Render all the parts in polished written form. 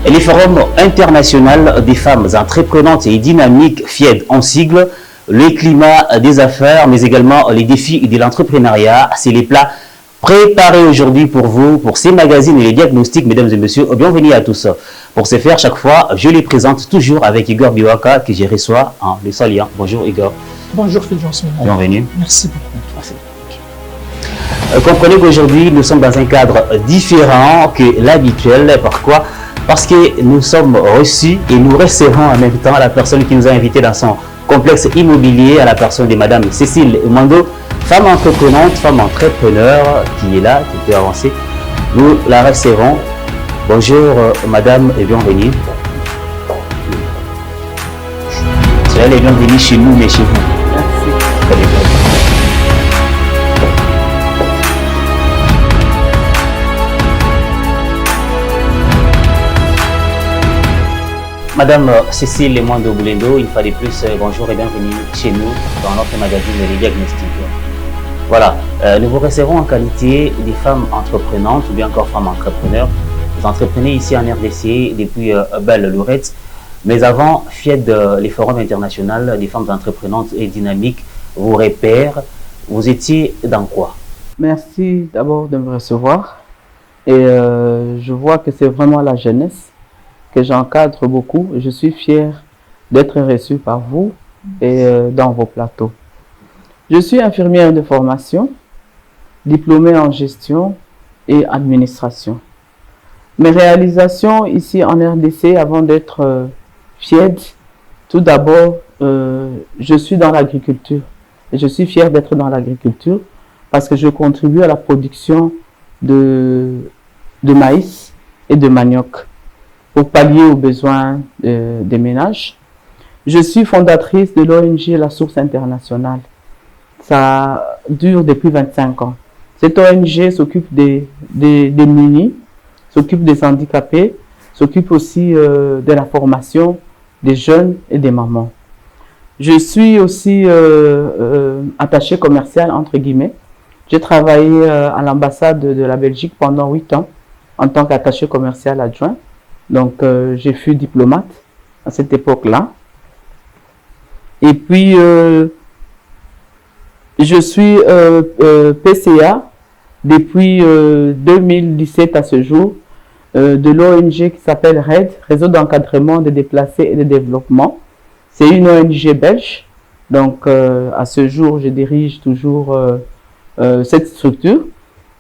Le Forum international des femmes entreprenantes et dynamiques, FIED en sigle, le climat des affaires, mais également les défis de l'entrepreneuriat, c'est les plats préparés aujourd'hui pour vous, pour ces magazines et les diagnostics, mesdames et messieurs. Bienvenue à tous. Pour ce faire, chaque fois, je les présente toujours avec Igor Biwaka, que je reçois en le saluant. Bonjour Igor. Bonjour Fulgence. Bienvenue. Merci beaucoup. Merci. Comprenez qu'aujourd'hui, nous sommes dans un cadre différent que l'habituel. Pourquoi? Parce que nous sommes reçus et nous recevons en même temps la personne qui nous a invités dans son complexe immobilier, à la personne de Madame Cécile Mando, femme entreprenante, femme entrepreneur qui est là, qui peut avancer. Nous la recevons. Bonjour Madame et bienvenue. Soyez les bienvenus chez nous, mais chez vous. Merci. Madame Cécile Mando Boulendo, une fois de plus, bonjour et bienvenue chez nous dans notre magazine Les Diagnostics. Voilà, nous vous recevons en qualité des femmes entreprenantes ou bien encore femmes entrepreneurs. Vous entreprenez ici en RDC depuis belle lurette, mais avant, FIED, les forums internationaux des femmes entreprenantes et dynamiques, vos repères, vous étiez dans quoi? Merci d'abord de me recevoir et je vois que c'est vraiment la jeunesse que j'encadre beaucoup. Je suis fier d'être reçu par vous et dans vos plateaux. Je suis infirmière de formation, diplômée en gestion et administration. Mes réalisations ici en RDC avant d'être FIED, tout d'abord, je suis dans l'agriculture. Et je suis fier d'être dans l'agriculture parce que je contribue à la production de maïs et de manioc pour pallier aux besoins des ménages. Je suis fondatrice de l'ONG La Source Internationale. Ça dure depuis 25 ans. Cette ONG s'occupe des démunis, s'occupe des handicapés, s'occupe aussi de la formation des jeunes et des mamans. Je suis aussi attachée commerciale, entre guillemets. J'ai travaillé à l'ambassade de la Belgique pendant 8 ans en tant qu'attachée commerciale adjoint. Donc, j'ai fui diplomate à cette époque-là. Et puis, je suis PCA depuis 2017 à ce jour de l'ONG qui s'appelle RAID, Réseau d'encadrement des déplacés et de développement. C'est une ONG belge. Donc, à ce jour, je dirige toujours cette structure.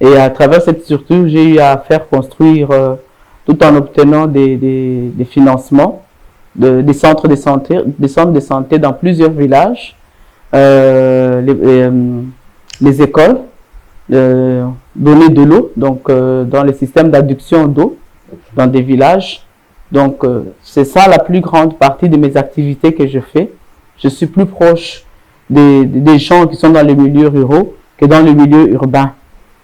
Et à travers cette structure, j'ai eu à faire construire tout en obtenant des financements, des centres de santé dans plusieurs villages, les écoles, donner de l'eau, donc dans les systèmes d'adduction d'eau dans des villages. Donc c'est ça la plus grande partie de mes activités que je fais. Je suis plus proche des gens qui sont dans les milieux ruraux que dans les milieux urbains.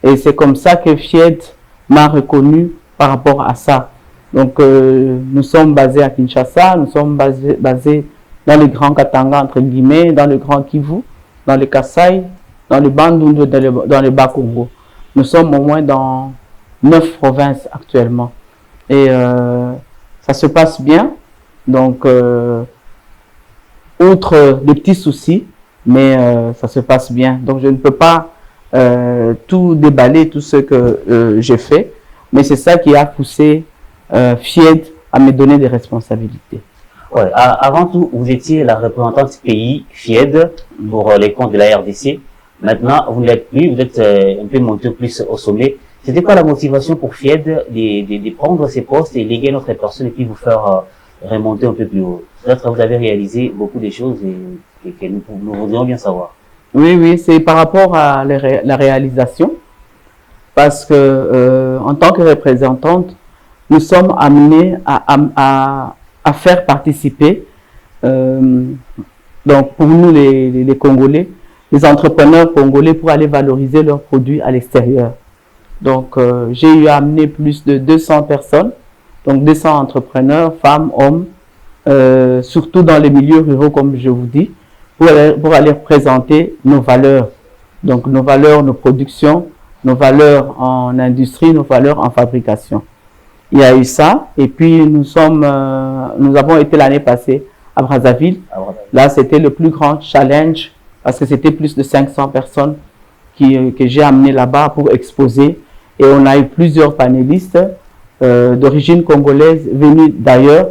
Et c'est comme ça que FIED m'a reconnu par rapport à ça. Donc, nous sommes basés à Kinshasa, nous sommes basés dans le Grand Katanga, entre guillemets, dans le Grand Kivu, dans le Kasaï, dans le Bandundu, dans le Bas-Congo. Nous sommes au moins dans 9 provinces actuellement. Et ça se passe bien. Donc, outre des petits soucis, mais ça se passe bien. Donc, je ne peux pas tout déballer, tout ce que j'ai fait. Mais c'est ça qui a poussé FIED à me donner des responsabilités. Ouais, avant tout, vous étiez la représentante pays FIED pour les comptes de la RDC. Maintenant, vous ne l'êtes plus, vous êtes un peu monté plus au sommet. C'était quoi la motivation pour FIED de prendre ces postes et léguer notre personne et puis vous faire remonter un peu plus haut? Peut-être que vous avez réalisé beaucoup de choses et que nous voudrions bien savoir. Oui, c'est par rapport à la réalisation. Parce que en tant que représentante, nous sommes amenés à faire participer, donc pour nous les Congolais, les entrepreneurs congolais pour aller valoriser leurs produits à l'extérieur. Donc j'ai eu à amener plus de 200 personnes, donc 200 entrepreneurs, femmes, hommes, surtout dans les milieux ruraux comme je vous dis, pour aller présenter nos valeurs. Donc nos valeurs, nos productions, nos valeurs en industrie, nos valeurs en fabrication. Il y a eu ça. Et puis, nous avons été l'année passée à Brazzaville. Là, c'était le plus grand challenge parce que c'était plus de 500 personnes que j'ai amené là-bas pour exposer. Et on a eu plusieurs panélistes d'origine congolaise venus d'ailleurs,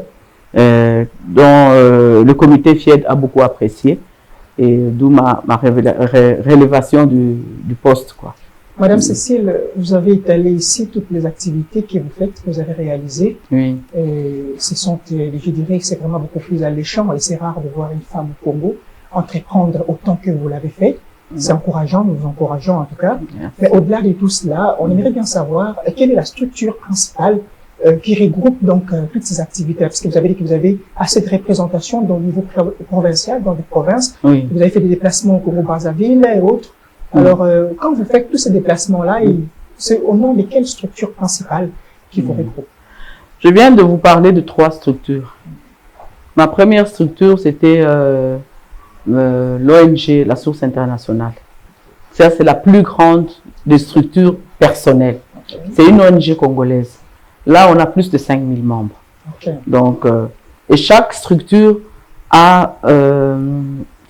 dont le comité FIED a beaucoup apprécié. Et d'où ma rélévation du poste, quoi. Madame Cécile, vous avez étalé ici toutes les activités que vous faites, que vous avez réalisées. Oui. Et je dirais que c'est vraiment beaucoup plus alléchant et c'est rare de voir une femme au Congo entreprendre autant que vous l'avez fait. C'est encourageant, nous vous encourageons en tout cas. Merci. Mais au-delà de tout cela, on aimerait bien savoir quelle est la structure principale qui regroupe donc toutes ces activités. Parce que vous avez dit que vous avez assez de représentation au niveau provincial, dans des provinces. Oui. Vous avez fait des déplacements au Congo-Brazzaville et autres. Alors, quand vous faites tous ces déplacements-là, c'est au nom de quelle structure principale qui vous regroupe? Je viens de vous parler de 3 structures. Ma première structure, c'était l'ONG, la Source Internationale. Ça, c'est la plus grande des structures personnelles. C'est une ONG congolaise. Là, on a plus de 5000 membres. Okay. Donc, et chaque structure a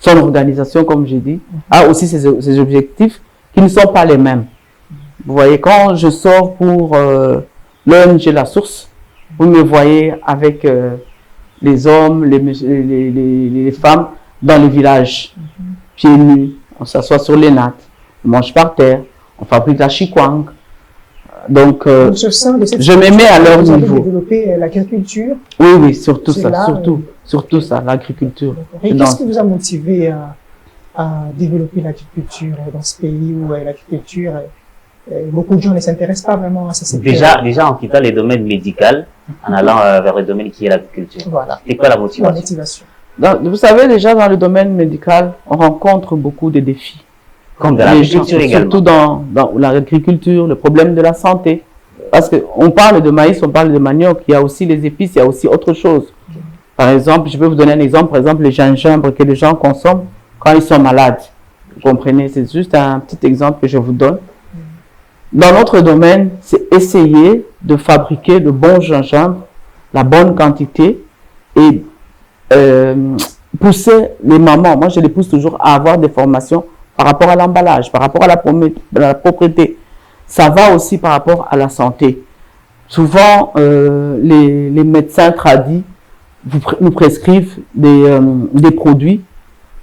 son organisation, comme j'ai dit, a aussi ses objectifs qui ne sont pas les mêmes. Vous voyez, quand je sors pour l'ONG La Source, vous me voyez avec les hommes, les femmes dans les villages, pieds nus, on s'assoit sur les nattes, on mange par terre, on fabrique la chikwang. Donc, je me mets à leur niveau. Vous avez développé l'agriculture. Oui, surtout ça, surtout ça, l'agriculture. Et qu'est-ce qui vous a motivé à développer l'agriculture dans ce pays où l'agriculture, beaucoup de gens ne s'intéressent pas vraiment à ce secteur? Déjà en quittant les domaines médicaux, en allant vers le domaine qui est l'agriculture. Voilà. C'est quoi la motivation? Donc, vous savez, déjà dans le domaine médical, on rencontre beaucoup de défis. Comme dans l'agriculture également. Surtout dans l'agriculture, le problème de la santé. Parce qu'on parle de maïs, on parle de manioc, il y a aussi les épices, il y a aussi autre chose. Par exemple, je peux vous donner un exemple, par exemple, le gingembre que les gens consomment quand ils sont malades. Vous comprenez, c'est juste un petit exemple que je vous donne. Dans notre domaine, c'est essayer de fabriquer le bon gingembre, la bonne quantité et pousser les mamans, moi je les pousse toujours à avoir des formations par rapport à l'emballage, par rapport à la propriété. Ça va aussi par rapport à la santé. Souvent, les médecins tradis nous prescrivent des produits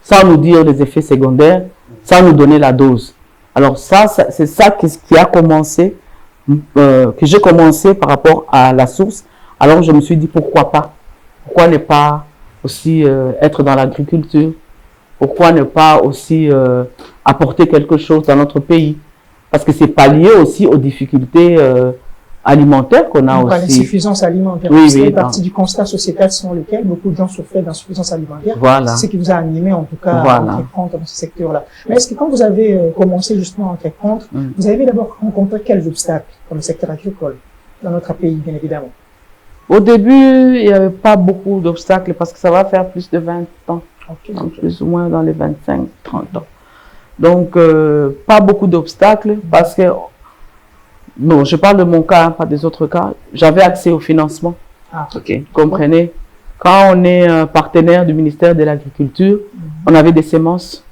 sans nous dire les effets secondaires, sans nous donner la dose. Alors ça c'est ça qui a commencé, que j'ai commencé par rapport à la source. Alors je me suis dit pourquoi pas? Pourquoi ne pas aussi être dans l'agriculture? Pourquoi ne pas aussi apporter quelque chose dans notre pays? Parce que c'est pas lié aussi aux difficultés alimentaires qu'on a aussi. L'insuffisance alimentaire. Oui, c'est partie du constat sociétal selon lequel beaucoup de gens souffraient d'insuffisance alimentaire. Voilà. C'est ce qui vous a animé en tout cas à entreprendre dans ce secteur-là. Mais est-ce que quand vous avez commencé justement à entreprendre, vous avez d'abord rencontré quels obstacles dans le secteur agricole dans notre pays, bien évidemment? Au début, il n'y avait pas beaucoup d'obstacles parce que ça va faire plus de 20 ans. Okay. Donc, plus ou moins dans les 25, 30 ans. Donc, pas beaucoup d'obstacles parce que, bon, je parle de mon cas, pas des autres cas, j'avais accès au financement. Ah, ok. Vous comprenez? Quand on est partenaire du ministère de l'Agriculture, on avait des semences,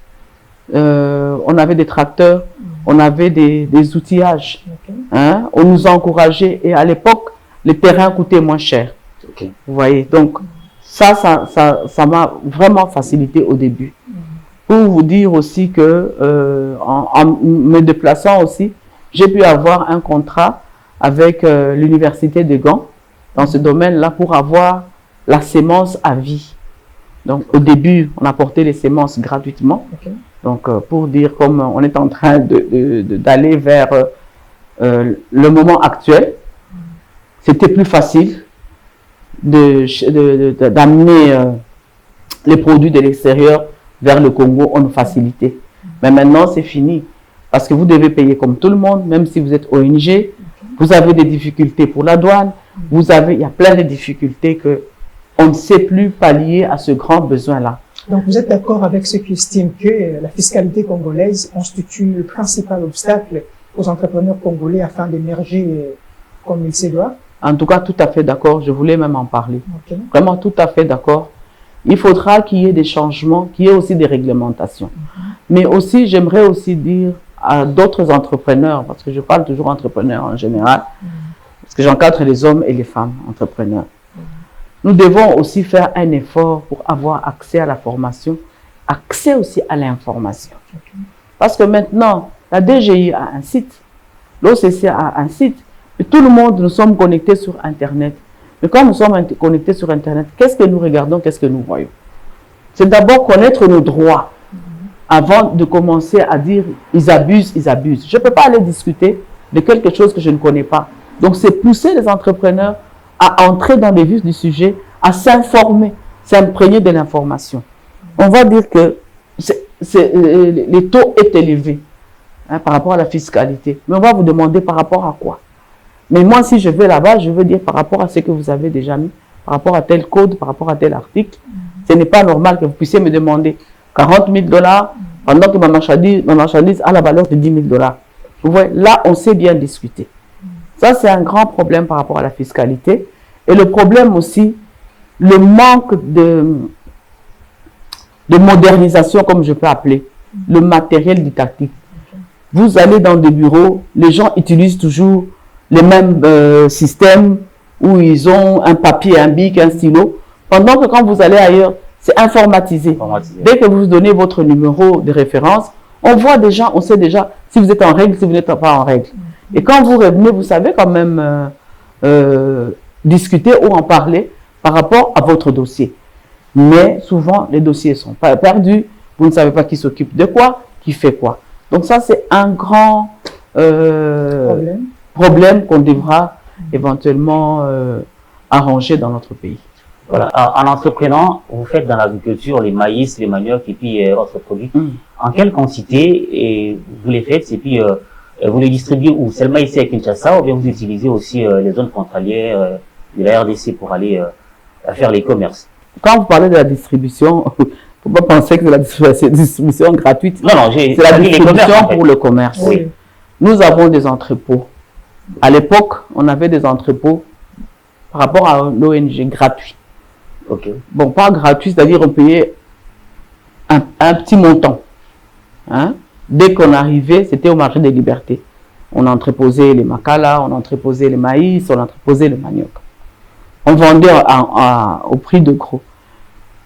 on avait des tracteurs, on avait des outillages. Okay. Hein? On nous a encouragés et à l'époque, les terrains coûtaient moins cher. Okay. Vous voyez? Donc, ça m'a vraiment facilité au début. Pour vous dire aussi que, en me déplaçant aussi, j'ai pu avoir un contrat avec l'université de Gand dans ce domaine-là pour avoir la sémence à vie. Donc, au début, on apportait les sémences gratuitement. Okay. Donc, pour dire comme on est en train d'aller vers le moment actuel, c'était plus facile d'amener les produits de l'extérieur vers le Congo, on nous facilitait. Mais maintenant, c'est fini. Parce que vous devez payer comme tout le monde, même si vous êtes ONG. Vous avez des difficultés pour la douane. Il y a plein de difficultés qu'on ne sait plus pallier à ce grand besoin-là. Donc, vous êtes d'accord avec ceux qui estiment que la fiscalité congolaise constitue le principal obstacle aux entrepreneurs congolais afin d'émerger comme il se doit? En tout cas, tout à fait d'accord. Je voulais même en parler. Ok. Vraiment tout à fait d'accord. Il faudra qu'il y ait des changements, qu'il y ait aussi des réglementations. Mais aussi, j'aimerais aussi dire à d'autres entrepreneurs, parce que je parle toujours entrepreneurs en général, parce que j'encadre les hommes et les femmes entrepreneurs. Nous devons aussi faire un effort pour avoir accès à la formation, accès aussi à l'information. Parce que maintenant, la DGI a un site, l'OCC a un site, et tout le monde, nous sommes connectés sur Internet. Mais quand nous sommes connectés sur Internet, qu'est-ce que nous regardons, qu'est-ce que nous voyons? C'est d'abord connaître nos droits avant de commencer à dire ils abusent, ils abusent. Je ne peux pas aller discuter de quelque chose que je ne connais pas. Donc, c'est pousser les entrepreneurs à entrer dans les vifs du sujet, à s'informer, s'imprégner de l'information. On va dire que les taux est élevé par rapport à la fiscalité. Mais on va vous demander par rapport à quoi? Mais moi, si je vais là-bas, je veux dire par rapport à ce que vous avez déjà mis, par rapport à tel code, par rapport à tel article. Ce n'est pas normal que vous puissiez me demander 40 000 $ pendant que ma marchandise a la valeur de 10 000 $. Vous voyez, là, on sait bien discuter. Ça, c'est un grand problème par rapport à la fiscalité. Et le problème aussi, le manque de modernisation, comme je peux appeler, le matériel didactique. Vous allez dans des bureaux, les gens utilisent toujours les mêmes systèmes où ils ont un papier, un bic, un stylo. Pendant que quand vous allez ailleurs, c'est informatisé. Dès que vous donnez votre numéro de référence, on voit déjà, on sait déjà si vous êtes en règle, si vous n'êtes pas en règle. Et quand vous revenez, vous savez quand même discuter ou en parler par rapport à votre dossier. Mais souvent, les dossiers sont pas perdus. Vous ne savez pas qui s'occupe de quoi, qui fait quoi. Donc ça, c'est un grand problème qu'on devra éventuellement arranger dans notre pays. Voilà. En entreprenant, vous faites dans l'agriculture les maïs, les maniocs et puis autres produits. En quelle quantité vous les faites et puis vous les distribuez où? Seulement ici à Kinshasa ou bien vous utilisez aussi les zones frontalières de la RDC pour aller faire les commerces? Quand vous parlez de la distribution, il ne faut pas penser que c'est la distribution gratuite. Non, non, c'est la distribution en fait. pour le commerce. Oui. Nous avons des entrepôts. À l'époque, on avait des entrepôts par rapport à l'ONG gratuit. Ok. Bon, pas gratuit, c'est-à-dire on payait un petit montant. Hein? Dès qu'on arrivait, c'était au marché des libertés. On entreposait les makala, on entreposait les maïs, on entreposait le manioc. On vendait au prix de gros.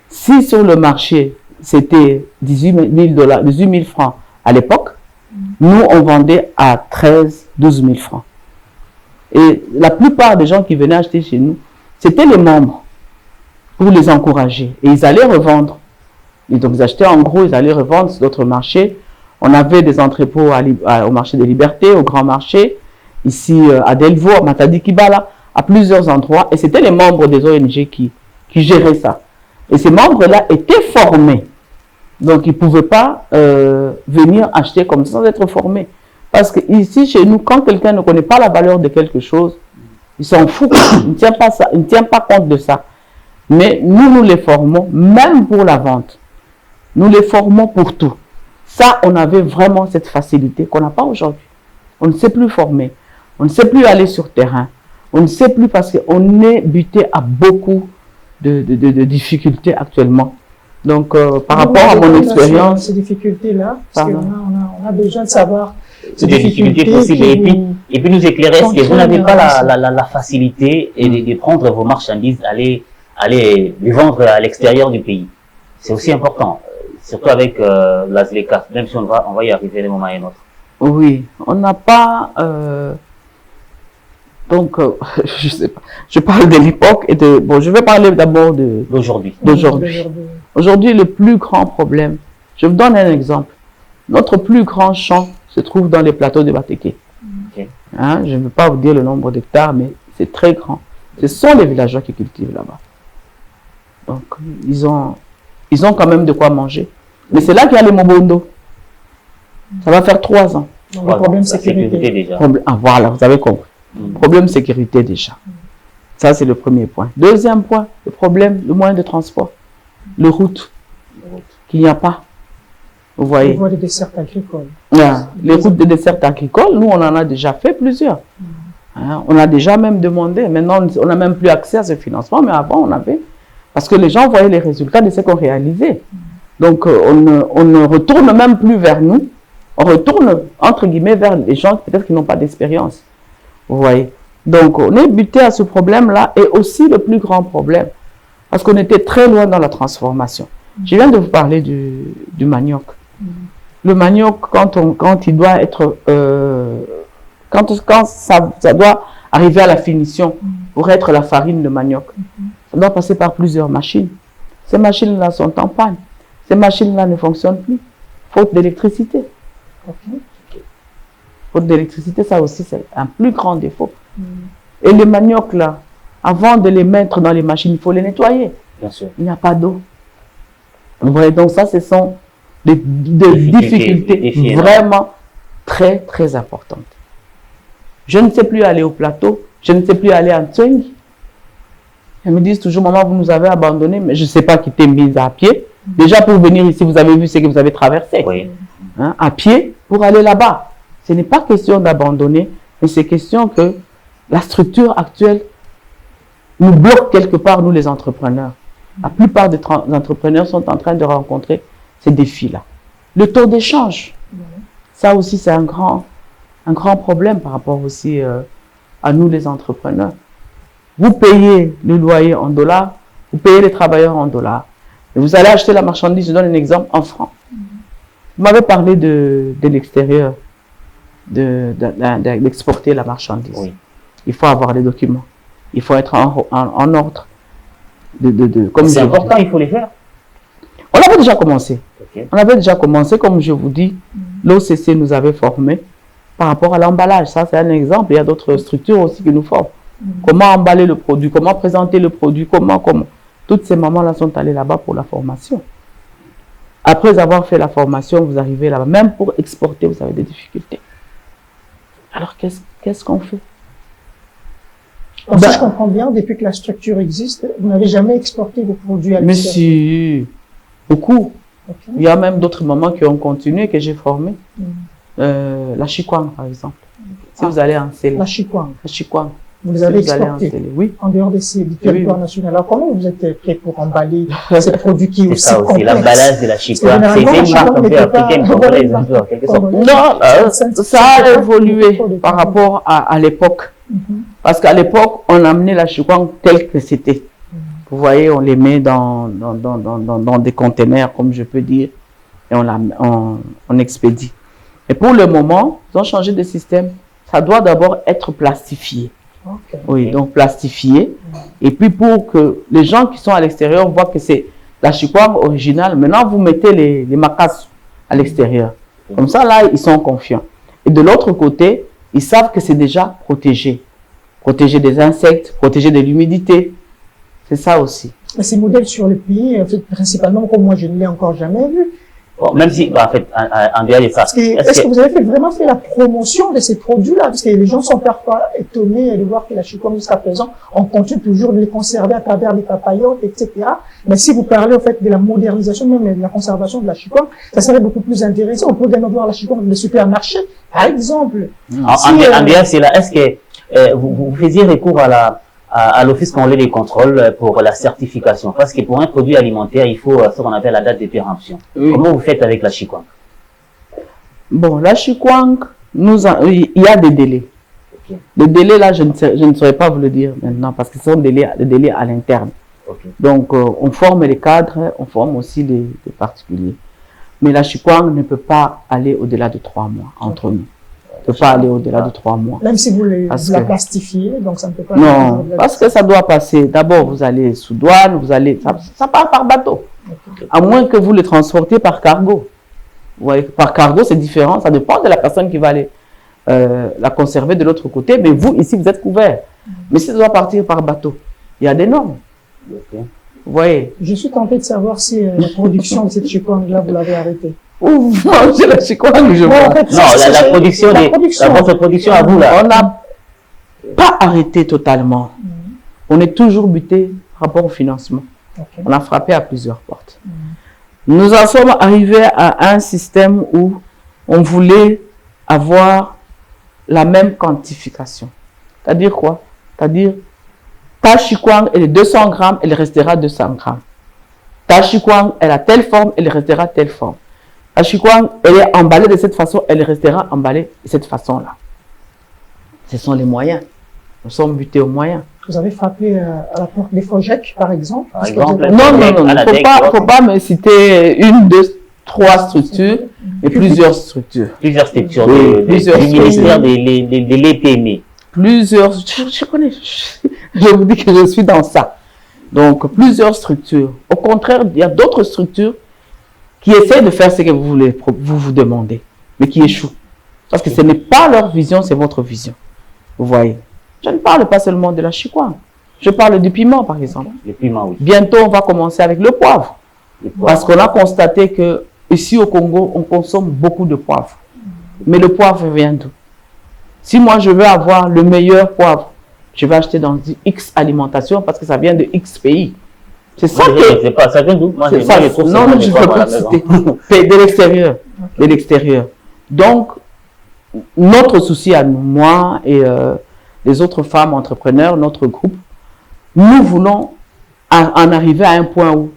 Si sur le marché, c'était 18 000 francs à l'époque, nous, on vendait à 13 000, 12 000 francs. Et la plupart des gens qui venaient acheter chez nous, c'était les membres pour les encourager. Et ils allaient revendre. Et donc, ils achetaient en gros, ils allaient revendre sur d'autres marchés. On avait des entrepôts au marché des libertés, au grand marché, ici à Delvaux, à Matadi Kibala, à plusieurs endroits. Et c'était les membres des ONG qui géraient ça. Et ces membres-là étaient formés. Donc, ils ne pouvaient pas venir acheter comme ça sans être formés. Parce que ici, chez nous, quand quelqu'un ne connaît pas la valeur de quelque chose, il s'en fout. Il ne tient pas compte de ça. Mais nous les formons, même pour la vente. Nous les formons pour tout. Ça, on avait vraiment cette facilité qu'on n'a pas aujourd'hui. On ne sait plus former. On ne sait plus aller sur terrain. On ne sait plus parce qu'on est buté à beaucoup de difficultés actuellement. Donc, par rapport à mon expérience... Ces difficultés-là, parce qu'on a besoin de savoir... C'est des difficultés possibles. Et puis nous éclairer, est-ce que vous n'avez pas la facilité de prendre vos marchandises, aller les vendre à l'extérieur du pays? C'est aussi important, surtout avec la ZLECA, même si on va y arriver d'un moment à un autre. Oui, on n'a pas... donc, je sais pas. Je parle de l'époque et de... Bon, je vais parler d'abord d'aujourd'hui. Aujourd'hui, le plus grand problème, je vous donne un exemple. Notre plus grand champ se trouve dans les plateaux de Batéké. Okay. Hein, je ne veux pas vous dire le nombre d'hectares, mais c'est très grand. Ce sont les villageois qui cultivent là-bas. Donc, ils ont quand même de quoi manger. Mais c'est là qu'il y a les Mobondo. Ça va faire 3 ans. Donc, le problème sécurité déjà. Voilà, vous avez compris. Problème sécurité déjà. Ça, c'est le premier point. Deuxième point, le moyen de transport. Les routes. Qu'il n'y a pas. Vous voyez. Les voies de dessert agricole. Les routes de dessert agricole, nous, on en a déjà fait plusieurs. Hein, on a déjà même demandé. Maintenant, on n'a même plus accès à ce financement, mais avant, on avait. Parce que les gens voyaient les résultats de ce qu'on réalisait. Donc, on ne retourne même plus vers nous. On retourne, entre guillemets, vers les gens peut-être qui n'ont pas d'expérience. Vous voyez. Donc, on est buté à ce problème-là et aussi le plus grand problème. Parce qu'on était très loin dans la transformation. Je viens de vous parler du manioc. Le manioc, quand il doit être... quand ça doit arriver à la finition pour être la farine de manioc, ça doit passer par plusieurs machines. Ces machines-là sont en panne. Ces machines-là ne fonctionnent plus. Faute d'électricité. Faute d'électricité, ça aussi, c'est un plus grand défaut. Et les maniocs, là, avant de les mettre dans les machines, il faut les nettoyer. Bien sûr. Il n'y a pas d'eau. Vous voyez, donc ça, ce sont des difficultés vraiment très, très importantes. Je ne sais plus aller au plateau, je ne sais plus aller en Tsing. Ils me disent toujours, maman, vous nous avez abandonnés, mais je ne sais pas qui t'est mise à pied. Déjà, pour venir ici, vous avez vu ce que vous avez traversé. Oui. Hein, à pied, pour aller là-bas. Ce n'est pas question d'abandonner, mais c'est question que la structure actuelle nous bloque quelque part, nous les entrepreneurs. La plupart des entrepreneurs sont en train de rencontrer ces défis-là. Le taux d'échange, ça aussi c'est un grand problème par rapport aussi à nous les entrepreneurs. Vous payez le loyer en dollars, vous payez les travailleurs en dollars. Et vous allez acheter la marchandise, je donne un exemple, en francs. Vous m'avez parlé de l'extérieur, d'exporter la marchandise. Oui. Il faut avoir les documents. Il faut être en ordre. C'est important, il faut les faire. On avait déjà commencé. Okay. On avait déjà commencé, comme je vous dis, l'OCC nous avait formés par rapport à l'emballage. Ça, c'est un exemple. Il y a d'autres structures aussi qui nous forment. Comment emballer le produit, comment présenter le produit, comment. Toutes ces mamans-là sont allées là-bas pour la formation. Après avoir fait la formation, vous arrivez là-bas. Même pour exporter, vous avez des difficultés. Alors, qu'est-ce qu'on fait? Donc, si je comprends bien, depuis que la structure existe, vous n'avez jamais exporté vos produits à l'extérieur? Mais si, beaucoup. Okay. Il y a même d'autres mamans qui ont continué, que j'ai formé. La Chikwang, par exemple. Si vous allez en Célé. La Chikwang. La Chikwang. Vous les avez exportés oui. En dehors du territoire national. Alors, comment vous êtes prêt pour emballer ces produits qui aussi ça aussi, l'emballage de la Chikwang. C'est une marque un peu africaine, congolaise, un peu, en quelque sorte. Non, ça a évolué par rapport à l'époque. Parce qu'à l'époque, on amenait la Chikwang telle que c'était. Vous voyez, on les met dans des containers, comme je peux dire, et on expédie. Et pour le moment, ils ont changé de système. Ça doit d'abord être plastifié. Okay. Oui, donc plastifié. Et puis pour que les gens qui sont à l'extérieur voient que c'est la Chikwang originale, maintenant vous mettez les macasses à l'extérieur. Comme ça, là, ils sont confiants. Et de l'autre côté, ils savent que c'est déjà protégé. Protégé des insectes, protégé de l'humidité. C'est ça aussi. Mais ces modèles sur le pays, principalement, comme moi, je ne l'ai encore jamais vu. Bon, même si, en fait, en dehors de ça. Est-ce que vous avez vraiment fait la promotion de ces produits-là? Parce que les gens sont parfois étonnés de voir que la Chikwang, jusqu'à présent, on continue toujours de les conserver à travers les papayotes, etc. Mais si vous parlez, en fait, de la modernisation, même de la conservation de la Chikwang, ça serait beaucoup plus intéressant. On peut également voir la Chikwang dans les supermarchés, par exemple. En dehors, c'est là, est-ce que vous faisiez recours à l'Office congolais des contrôles pour la certification? Parce que pour un produit alimentaire, il faut ce qu'on appelle la date de péremption. Oui. Comment vous faites avec la Chikwang? Bon, la Chikwang, il y a des délais. Okay. Les délais là, je ne saurais pas vous le dire maintenant parce que ce sont des délais à l'interne. Okay. Donc, on forme les cadres, on forme aussi les particuliers. Mais la Chikwang ne peut pas aller au-delà de 3 mois entre nous. Ne peut pas aller au-delà de 3 mois. Même si vous la plastifiez, donc ça ne peut pas... Non, parce que ça doit passer. D'abord, vous allez sous douane, ça part par bateau. Okay. À moins que vous le transportez par cargo. Vous voyez, par cargo, c'est différent. Ça dépend de la personne qui va aller la conserver de l'autre côté. Mais vous, ici, vous êtes couvert. Mais si ça doit partir par bateau, il y a des normes. Okay. Vous voyez. Je suis tenté de savoir si la production de cette Chikwang-là, vous l'avez arrêtée. Ou c'est la Chikwang, je vois. Non, la production, votre production à vous, là. On n'a pas arrêté totalement. On est toujours buté par rapport au financement. Okay. On a frappé à plusieurs portes. Nous en sommes arrivés à un système où on voulait avoir la même quantification. C'est-à-dire quoi? C'est-à-dire, ta chikwang, elle est 200 grammes, elle restera 200 grammes. Ta chikwang, elle a telle forme, elle restera telle forme. Ta chikwang, elle est emballée de cette façon, elle restera emballée de cette façon-là. Ce sont les moyens. Nous sommes butés aux moyens. Vous avez frappé à la porte des FOGEC, par exemple? Par exemple, Non, il ne faut pas me citer une, deux, trois structures, mais plusieurs structures. Plusieurs structures Plusieurs du ministère de l'EPME. Plusieurs, je connais, je vous dis que je suis dans ça. Donc, plusieurs structures. Au contraire, il y a d'autres structures qui essaient de faire ce que vous demandez, mais qui échouent. Parce que ce n'est pas leur vision, c'est votre vision. Vous voyez. Je ne parle pas seulement de la chikwang. Je parle du piment, par exemple. Le piment, oui. Bientôt, on va commencer avec le poivre. Parce qu'on a constaté que ici au Congo, on consomme beaucoup de poivre. Mais le poivre vient d'où? Si moi, je veux avoir le meilleur poivre, je vais acheter dans X alimentation parce que ça vient de X pays. C'est ça que... C'est pas ça vient d'où? Moi, je trouve non, je ne peux pas citer. De l'extérieur. De l'extérieur. Donc, notre souci à nous, moi et les autres femmes entrepreneurs, notre groupe, nous voulons en arriver à un point où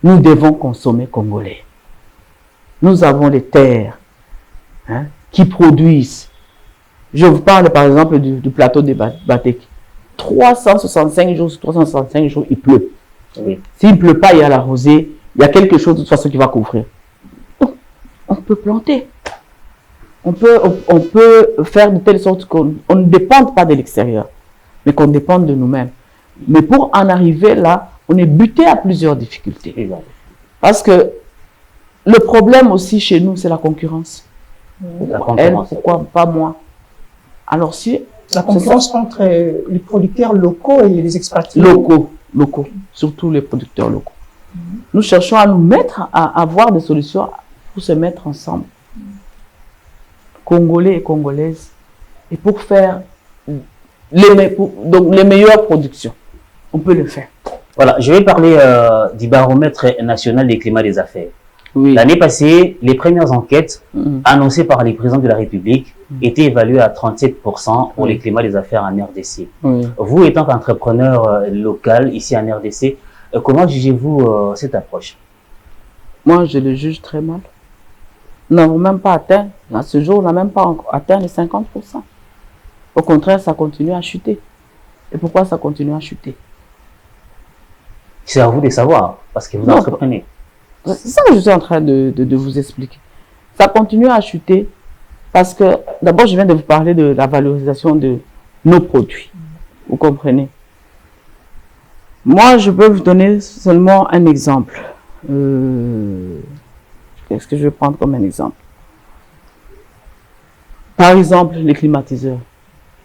nous devons consommer congolais. Nous avons les terres qui produisent. Je vous parle par exemple du plateau de Batek. 365 jours sur 365 jours, il pleut. Oui. S'il ne pleut pas, il y a la rosée, il y a quelque chose de toute façon qui va couvrir. Donc, on peut planter. On peut faire de telle sorte qu'on ne dépende pas de l'extérieur, mais qu'on dépende de nous-mêmes. Mais pour en arriver là, on est buté à plusieurs difficultés. Parce que le problème aussi chez nous, c'est la concurrence. Elle, pourquoi pas moi? Alors si... La concurrence entre les producteurs locaux et les expatriés. Locaux, surtout les producteurs locaux. Nous cherchons à nous mettre, à avoir des solutions pour se mettre ensemble. Congolais et Congolaises, et pour faire les meilleures productions. On peut le faire. Voilà, je vais parler du baromètre national des climats des affaires. Oui. L'année passée, les premières enquêtes annoncées par les présidents de la République étaient évaluées à 37% pour les climats des affaires en RDC. Oui. Vous, étant qu'entrepreneur local ici en RDC, comment jugez-vous cette approche? Moi, je le juge très mal. Nous n'avons même pas atteint, à ce jour, on n'a même pas atteint les 50%. Au contraire, ça continue à chuter. Et pourquoi ça continue à chuter? C'est à vous de savoir, parce que vous entreprenez. C'est ça que je suis en train de vous expliquer. Ça continue à chuter parce que, d'abord, je viens de vous parler de la valorisation de nos produits. Vous comprenez? Moi, je peux vous donner seulement un exemple. Qu'est-ce que je vais prendre comme un exemple? Par exemple, les climatiseurs.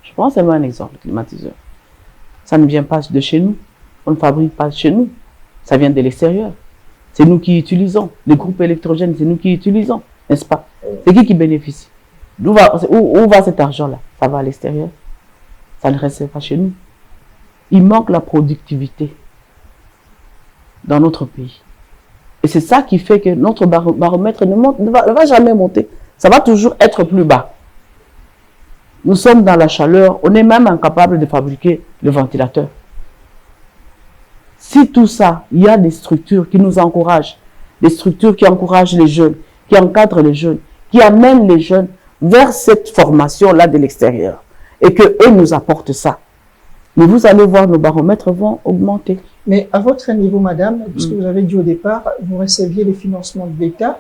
Je prends seulement un exemple, les climatiseurs. Ça ne vient pas de chez nous. On ne fabrique pas chez nous. Ça vient de l'extérieur. C'est nous qui utilisons. Les groupes électrogènes, c'est nous qui utilisons. N'est-ce pas? C'est qui bénéficie? Où va cet argent-là? Ça va à l'extérieur. Ça ne reste pas chez nous. Il manque la productivité dans notre pays. Et c'est ça qui fait que notre baromètre ne va jamais monter. Ça va toujours être plus bas. Nous sommes dans la chaleur. On est même incapable de fabriquer le ventilateur. Si tout ça, il y a des structures qui nous encouragent, des structures qui encouragent les jeunes, qui encadrent les jeunes, qui amènent les jeunes vers cette formation-là de l'extérieur, et que eux nous apportent ça. Mais vous allez voir, nos baromètres vont augmenter. Mais à votre niveau, madame, puisque vous avez dit au départ, vous receviez les financements de l'État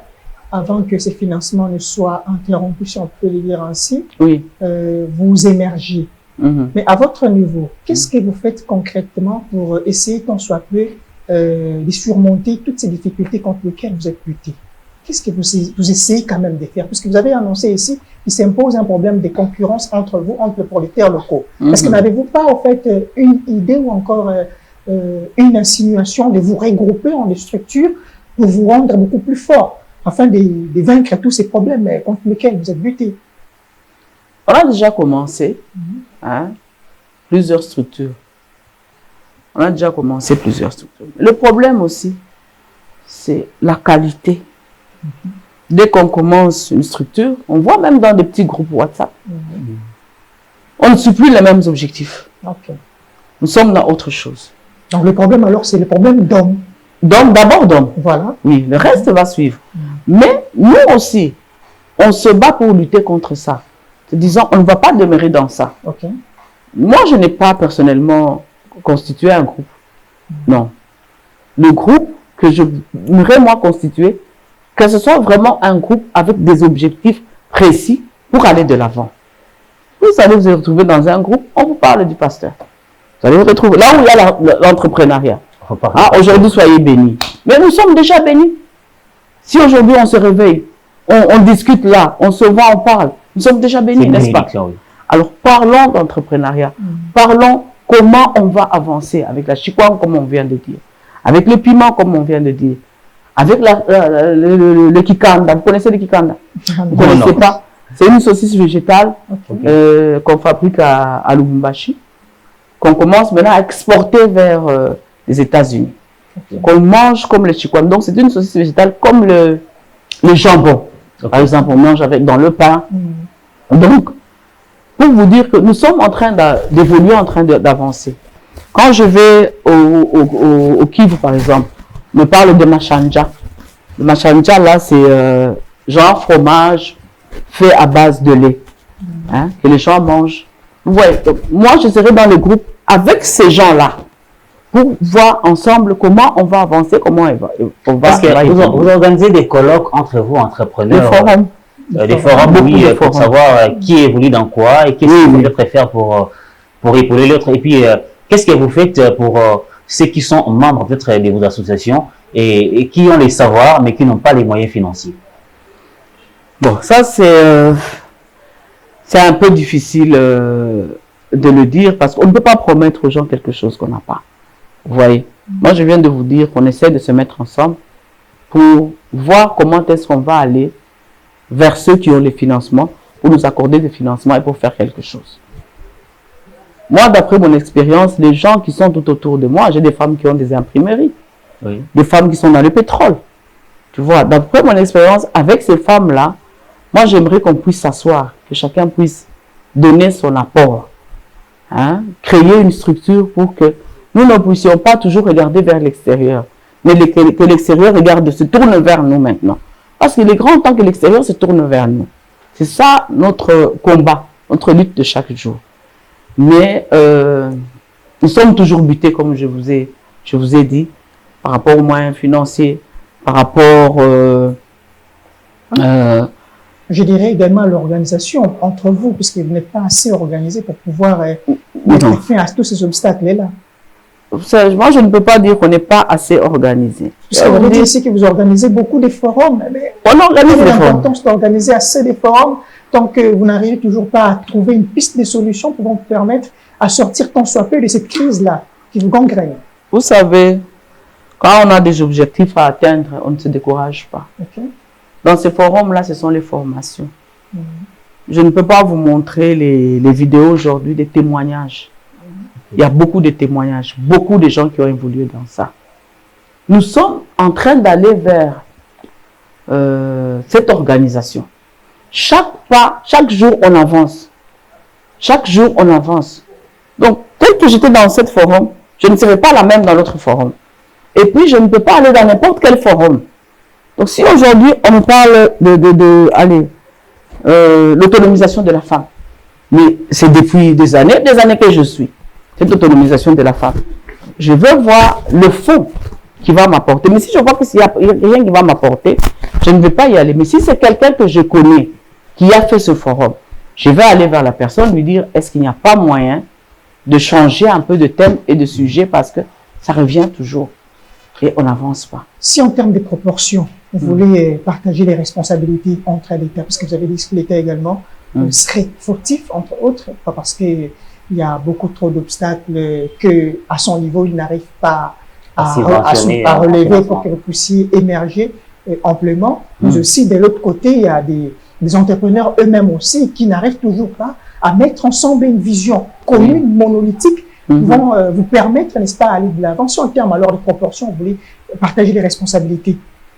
avant que ces financements ne soient interrompus, si on peut le dire ainsi. Oui. Vous émergez. Mais à votre niveau, qu'est-ce que vous faites concrètement pour essayer tant soit peu de surmonter toutes ces difficultés contre lesquelles vous êtes lutté? Qu'est-ce que vous essayez quand même de faire? Puisque vous avez annoncé ici qu'il s'impose un problème de concurrence entre vous, entre les producteurs locaux. Est-ce que n'avez-vous pas en fait une idée ou encore une insinuation de vous regrouper en des structures pour vous rendre beaucoup plus fort afin de vaincre tous ces problèmes contre lesquels vous êtes lutté? On a déjà commencé plusieurs structures. On a déjà commencé plusieurs structures. Le problème aussi, c'est la qualité. Dès qu'on commence une structure, on voit même dans des petits groupes WhatsApp, On ne suit plus les mêmes objectifs. Ok. Nous sommes dans autre chose. Donc le problème alors, c'est le problème d'homme. Donc d'abord d'homme. Voilà. Oui, le reste va suivre. Mais nous aussi, on se bat pour lutter contre ça. En disant, on ne va pas demeurer dans ça. Ok. Moi, je n'ai pas personnellement constitué un groupe. Non. Le groupe que je voudrais moi constituer, que ce soit vraiment un groupe avec des objectifs précis pour aller de l'avant. Vous allez vous retrouver dans un groupe, on vous parle du pasteur. Vous allez vous retrouver là où il y a l'entrepreneuriat. Ah, aujourd'hui, soyez bénis. Mais nous sommes déjà bénis. Si aujourd'hui on se réveille, on discute là, on se voit, on parle, nous sommes déjà bénis, n'est-ce pas? Oui. Alors parlons d'entrepreneuriat. Parlons comment on va avancer avec la chikwang, comme on vient de dire. Avec le piment, comme on vient de dire. Avec le kikanda. Vous connaissez le kikanda? Vous ne connaissez pas? C'est une saucisse végétale qu'on fabrique à Lubumbashi, qu'on commence maintenant à exporter vers les États-Unis. Qu'on mange comme le chikwang. Donc c'est une saucisse végétale comme le jambon. Par exemple, on mange avec dans le pain. Donc, pour vous dire que nous sommes en train d'évoluer, en train d'avancer. Quand je vais au Kivu, par exemple, on me parle de machanja. Le machanja, là, c'est genre fromage fait à base de lait, hein, que les gens mangent. Ouais, donc, moi, je serai dans le groupe avec ces gens-là pour voir ensemble comment on va avancer, comment on va. Parce que vous organisez des colloques entre vous, entrepreneurs. Des forums. Des forums, oui, pour savoir qui évolue dans quoi et qu'est-ce que vous préfère pour épauler l'autre. Et puis, qu'est-ce que vous faites pour ceux qui sont membres peut-être de vos associations et qui ont les savoirs mais qui n'ont pas les moyens financiers? Bon, ça c'est un peu difficile de le dire parce qu'on ne peut pas promettre aux gens quelque chose qu'on n'a pas. Vous voyez, moi je viens de vous dire qu'on essaie de se mettre ensemble pour voir comment est-ce qu'on va aller vers ceux qui ont les financements, pour nous accorder des financements et pour faire quelque chose. Moi, d'après mon expérience, les gens qui sont tout autour de moi, j'ai des femmes qui ont des imprimeries, des femmes qui sont dans le pétrole. Tu vois, d'après mon expérience, avec ces femmes-là, moi j'aimerais qu'on puisse s'asseoir, que chacun puisse donner son apport, hein, créer une structure pour que nous ne puissions pas toujours regarder vers l'extérieur, mais que l'extérieur se tourne vers nous maintenant. Parce qu'il est grand temps que l'extérieur se tourne vers nous. C'est ça notre combat, notre lutte de chaque jour. Mais nous sommes toujours butés, comme je vous ai dit, par rapport aux moyens financiers, par rapport... je dirais également l'organisation entre vous, puisque vous n'êtes pas assez organisé pour pouvoir mettre fin à tous ces obstacles-là. Moi, je ne peux pas dire qu'on n'est pas assez organisé. Parce que vous dites ici que vous organisez beaucoup de forums. Mais on organise des forums. L'importance d'organiser assez de forums tant que vous n'arrivez toujours pas à trouver une piste de solution pour vous permettre à sortir tant soit peu de cette crise-là qui vous gangrène. Vous savez, quand on a des objectifs à atteindre, on ne se décourage pas. Dans ces forums-là, ce sont les formations. Je ne peux pas vous montrer les vidéos aujourd'hui, des témoignages. Il y a beaucoup de témoignages, beaucoup de gens qui ont évolué dans ça. Nous sommes en train d'aller vers cette organisation. Chaque jour, on avance. Chaque jour, on avance. Donc, tel que j'étais dans ce forum, je ne serai pas la même dans l'autre forum. Et puis, je ne peux pas aller dans n'importe quel forum. Donc, si aujourd'hui, on me parle l'autonomisation de la femme, mais c'est depuis des années que je suis. Cette autonomisation de la femme. Je veux voir le fond qui va m'apporter. Mais si je vois qu'il n'y a rien qui va m'apporter, je ne vais pas y aller. Mais si c'est quelqu'un que je connais, qui a fait ce forum, je vais aller vers la personne, lui dire, est-ce qu'il n'y a pas moyen de changer un peu de thème et de sujet parce que ça revient toujours et on n'avance pas. Si en termes de proportions, vous voulez partager les responsabilités entre l'État, parce que vous avez dit que l'État également serait fautif, entre autres, pas parce que il y a beaucoup trop d'obstacles que, à son niveau, il n'arrive pas à relever pour que vous puissiez émerger amplement. Mais aussi, de l'autre côté, il y a des entrepreneurs eux-mêmes aussi qui n'arrivent toujours pas à mettre ensemble une vision commune, monolithique, qui vont vous permettre, n'est-ce pas, d'aller de l'avant. Si en termes alors de proportions, vous voulez partager les responsabilités,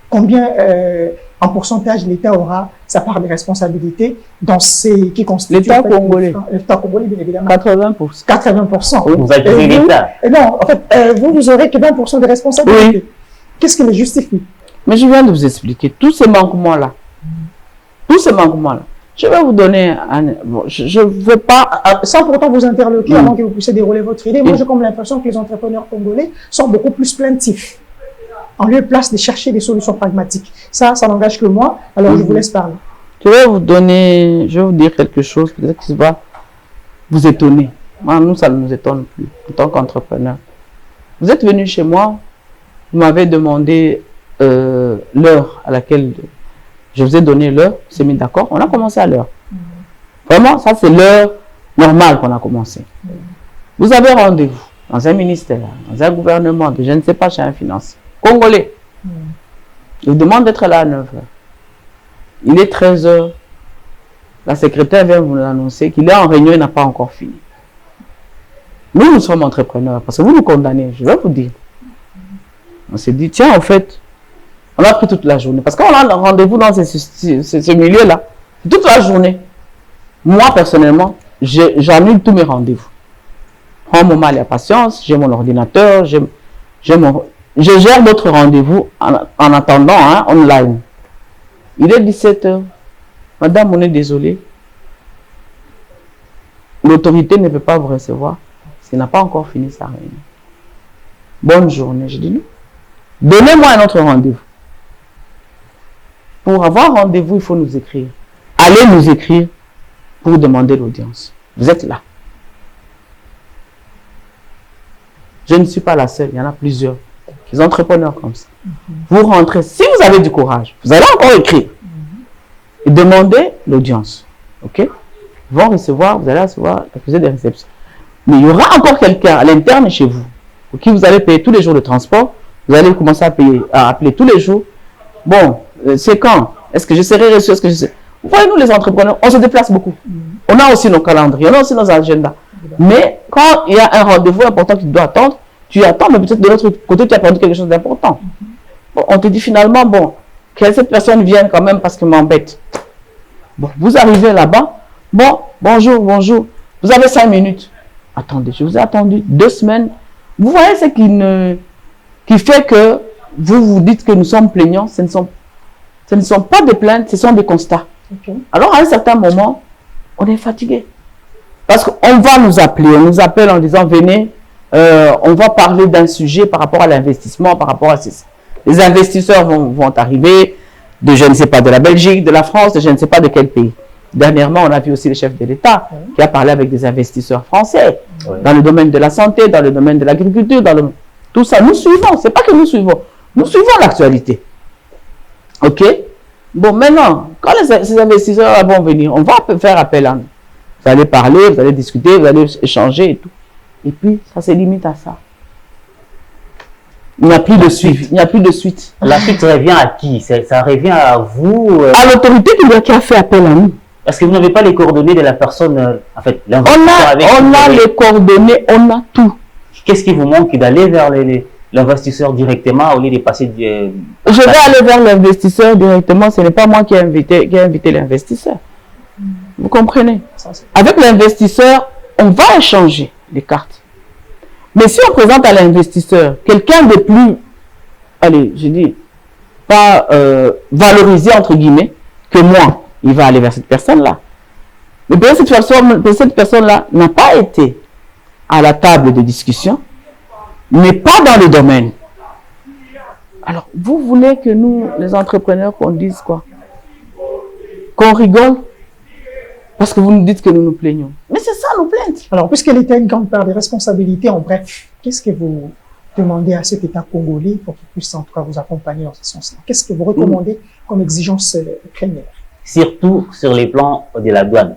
combien en pourcentage, l'État aura sa part de responsabilité dans ces qui constituent l'État congolais. L'État congolais, bien évidemment. 80%. 80%. Vous accusez l'État. Non, en fait, vous aurez que 20% de responsabilité. Oui. Qu'est-ce qui le justifie? Mais je viens de vous expliquer tous ces manquements-là. Tous ces manquements-là. Je vais vous donner un... Bon, je ne veux pas... Sans pourtant vous interloquer avant que vous puissiez dérouler votre idée. Moi, j'ai comme l'impression que les entrepreneurs congolais sont beaucoup plus plaintifs. En lieu et place de chercher des solutions pragmatiques. Ça n'engage que moi. Alors, je vous laisse parler. Je vais vous dire quelque chose peut-être qui va vous étonner. Moi, nous, ça ne nous étonne plus en tant qu'entrepreneur. Vous êtes venu chez moi, vous m'avez demandé l'heure à laquelle je vous ai donné l'heure, on s'est mis d'accord, on a commencé à l'heure. Vraiment, ça c'est l'heure normale qu'on a commencé. Vous avez rendez-vous dans un ministère, dans un gouvernement, je ne sais pas, chez un financier congolais. Il vous demande d'être là à 9h. Il est 13h. La secrétaire vient vous annoncer qu'il est en réunion et n'a pas encore fini. Nous sommes entrepreneurs parce que vous nous condamnez, je vais vous dire. On s'est dit, tiens, en fait, on a pris toute la journée. Parce qu'on a un rendez-vous dans ce milieu-là. Toute la journée. Moi, personnellement, j'annule tous mes rendez-vous. Prends mon mal et patience, j'ai mon ordinateur, je gère d'autres rendez-vous en attendant, hein, online. Il est 17h. Madame, on est désolé. L'autorité ne peut pas vous recevoir. Il n'a pas encore fini sa réunion. Bonne journée. Je dis non. Donnez-moi un autre rendez-vous. Pour avoir rendez-vous, il faut nous écrire. Allez nous écrire pour demander l'audience. Vous êtes là. Je ne suis pas la seule. Il y en a plusieurs. Des entrepreneurs comme ça. Vous rentrez. Si vous avez du courage, vous allez encore écrire. Et demander l'audience. OK? Ils vont recevoir, vous allez recevoir l'accusé des réceptions. Mais il y aura encore quelqu'un à l'interne chez vous pour qui vous allez payer tous les jours de transport. Vous allez commencer à appeler tous les jours. Bon, c'est quand? Est-ce que je serai reçu? Est-ce que je sais? Vous voyez, nous les entrepreneurs, on se déplace beaucoup. On a aussi nos calendriers, on a aussi nos agendas. Mais quand il y a un rendez-vous important que tu dois attendre, tu attends, mais peut-être de l'autre côté, tu as perdu quelque chose d'important. Bon, on te dit finalement, bon, que cette personne vienne quand même parce qu'elle m'embête. Bon, vous arrivez là-bas. Bon, bonjour, bonjour. Vous avez 5 minutes. Attendez, je vous ai attendu 2 semaines. Vous voyez ce qui fait que vous vous dites que nous sommes plaignants. Ce ne sont pas des plaintes, ce sont des constats. Okay. Alors, à un certain moment, on est fatigué. Parce qu'on va nous appeler, on nous appelle en disant, venez, on va parler d'un sujet par rapport à l'investissement, par rapport à ceci. Les investisseurs vont arriver de, je ne sais pas, de la Belgique, de la France, de je ne sais pas de quel pays. Dernièrement, on a vu aussi le chef de l'État qui a parlé avec des investisseurs français dans le domaine de la santé, dans le domaine de l'agriculture, tout ça. Nous suivons, c'est pas que nous suivons l'actualité. OK? Bon, maintenant, quand ces investisseurs vont venir, on va faire appel à nous. Vous allez parler, vous allez discuter, vous allez échanger et tout. Et puis, ça se limite à ça. Il n'y a plus de suite. Il n'y a plus de suite. La suite revient à qui? Ça revient à vous? À l'autorité qui a fait appel à nous. Est-ce que vous n'avez pas les coordonnées de la personne, en fait, l'investisseur on a les coordonnées, on a tout. Qu'est-ce qui vous manque d'aller vers l'investisseur directement au lieu de passer Je vais aller vers l'investisseur directement, ce n'est pas moi qui ai invité l'investisseur. Vous comprenez? Avec l'investisseur, on va échanger les cartes. Mais si on présente à l'investisseur quelqu'un de plus, allez, je dis, pas valorisé, entre guillemets, que moi, il va aller vers cette personne-là. Mais cette personne-là n'a pas été à la table de discussion, n'est pas dans le domaine. Alors, vous voulez que nous, les entrepreneurs, qu'on dise quoi? Qu'on rigole? Parce que vous nous dites que nous nous plaignons. Mais c'est ça, nos plaintes. Alors, puisqu'elle était une grande part des responsabilités, en bref, qu'est-ce que vous demandez à cet État congolais pour qu'il puisse en tout cas vous accompagner dans ce sens-là? Qu'est-ce que vous recommandez comme exigence première? Surtout sur les plans de la douane.